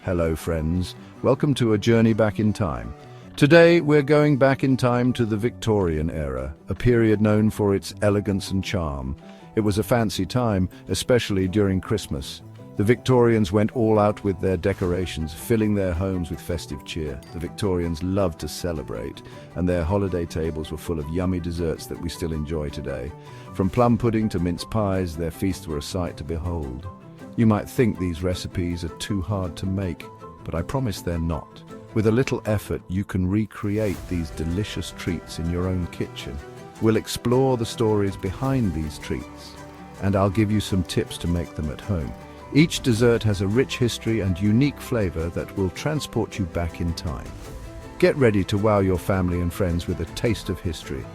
Hello friends, welcome to a journey back in time. Today we're going back in time to the Victorian era, a period known for its elegance and charm. It was a fancy time, especially during Christmas. The Victorians went all out with their decorations, filling their homes with festive cheer. The Victorians loved to celebrate, and their holiday tables were full of yummy desserts that we still enjoy today. From plum pudding to mince pies, their feasts were a sight to behold. You might think these recipes are too hard to make, but I promise they're not. With a little effort, you can recreate these delicious treats in your own kitchen. We'll explore the stories behind these treats, and I'll give you some tips to make them at home. Each dessert has a rich history and unique flavor that will transport you back in time. Get ready to wow your family and friends with a taste of history.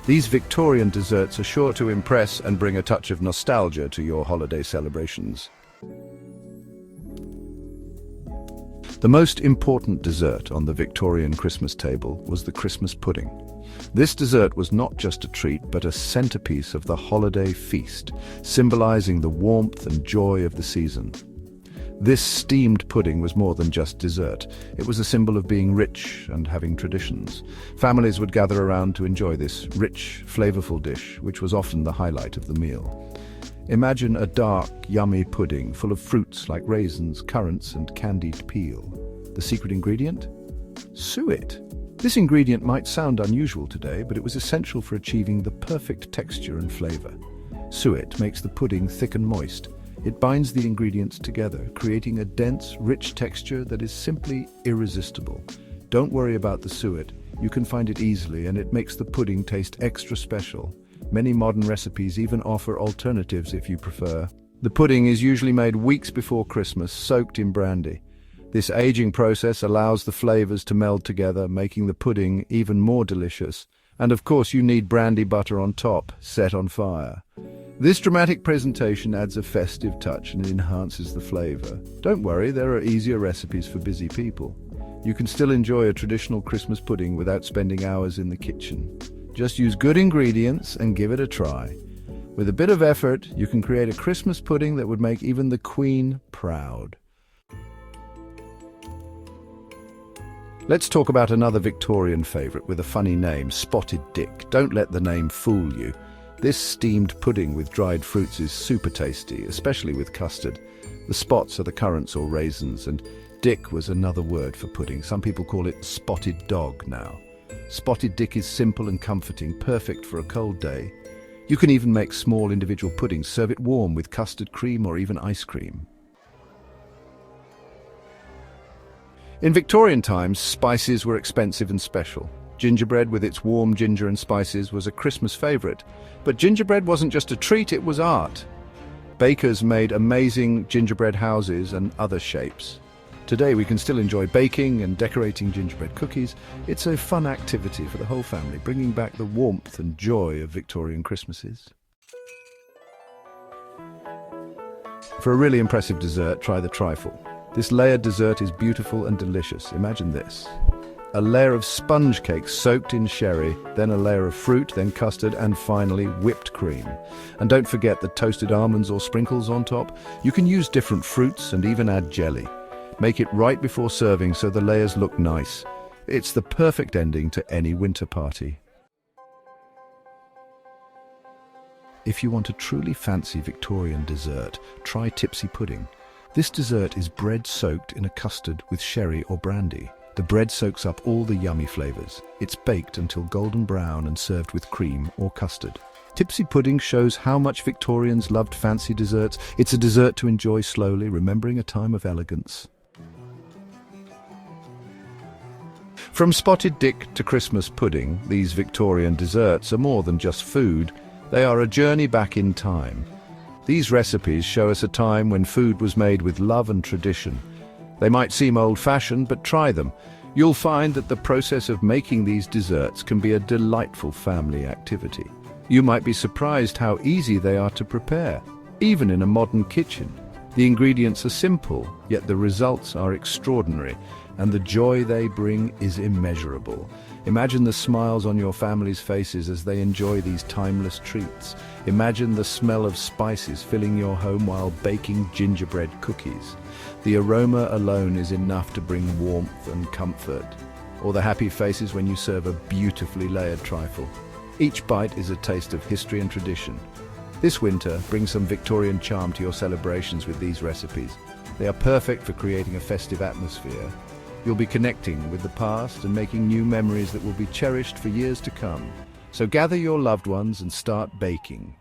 These Victorian desserts are sure to impress and bring a touch of nostalgia to your holiday celebrations. The most important dessert on the Victorian Christmas table was the Christmas pudding. This dessert was not just a treat, but a centerpiece of the holiday feast, symbolizing the warmth and joy of the season. This steamed pudding was more than just dessert. It was a symbol of being rich and having traditions. Families would gather around to enjoy this rich, flavorful dish, which was often the highlight of the meal. Imagine a dark, yummy pudding full of fruits like raisins, currants, and candied peel. The secret ingredient? Suet. This ingredient might sound unusual today, but it was essential for achieving the perfect texture and flavor. Suet makes the pudding thick and moist. It binds the ingredients together, creating a dense, rich texture that is simply irresistible. Don't worry about the suet. You can find it easily, and it makes the pudding taste extra special. Many modern recipes even offer alternatives if you prefer. The pudding is usually made weeks before Christmas, soaked in brandy. This aging process allows the flavors to meld together, making the pudding even more delicious. And of course you need brandy butter on top, set on fire. This dramatic presentation adds a festive touch and enhances the flavor. Don't worry, there are easier recipes for busy people. You can still enjoy a traditional Christmas pudding without spending hours in the kitchen. Just use good ingredients and give it a try. With a bit of effort, you can create a Christmas pudding that would make even the Queen proud. Let's talk about another Victorian favorite with a funny name, Spotted Dick. Don't let the name fool you. This steamed pudding with dried fruits is super tasty, especially with custard. The spots are the currants or raisins, and dick was another word for pudding. Some people call it spotted dog now. Spotted dick is simple and comforting, perfect for a cold day. You can even make small individual puddings, serve it warm with custard cream or even ice cream. In Victorian times, spices were expensive and special. Gingerbread with its warm ginger and spices was a Christmas favorite. But gingerbread wasn't just a treat, it was art. Bakers made amazing gingerbread houses and other shapes. Today we can still enjoy baking and decorating gingerbread cookies. It's a fun activity for the whole family, bringing back the warmth and joy of Victorian Christmases. For a really impressive dessert, try the trifle. This layered dessert is beautiful and delicious. Imagine this. A layer of sponge cake soaked in sherry, then a layer of fruit, then custard, and finally whipped cream. And don't forget the toasted almonds or sprinkles on top. You can use different fruits and even add jelly. Make it right before serving so the layers look nice. It's the perfect ending to any winter party. If you want a truly fancy Victorian dessert, try Tipsy Pudding. This dessert is bread soaked in a custard with sherry or brandy. The bread soaks up all the yummy flavors. It's baked until golden brown and served with cream or custard. Tipsy Pudding shows how much Victorians loved fancy desserts. It's a dessert to enjoy slowly, remembering a time of elegance. From Spotted Dick to Christmas pudding, these Victorian desserts are more than just food. They are a journey back in time. These recipes show us a time when food was made with love and tradition. They might seem old-fashioned, but try them. You'll find that the process of making these desserts can be a delightful family activity. You might be surprised how easy they are to prepare, even in a modern kitchen. The ingredients are simple, yet the results are extraordinary. and the joy they bring is immeasurable. Imagine the smiles on your family's faces as they enjoy these timeless treats. Imagine the smell of spices filling your home while baking gingerbread cookies. The aroma alone is enough to bring warmth and comfort. Or the happy faces when you serve a beautifully layered trifle. Each bite is a taste of history and tradition. This winter, bring some Victorian charm to your celebrations with these recipes. They are perfect for creating a festive atmosphere. You'll be connecting with the past and making new memories that will be cherished for years to come. So gather your loved ones and start baking.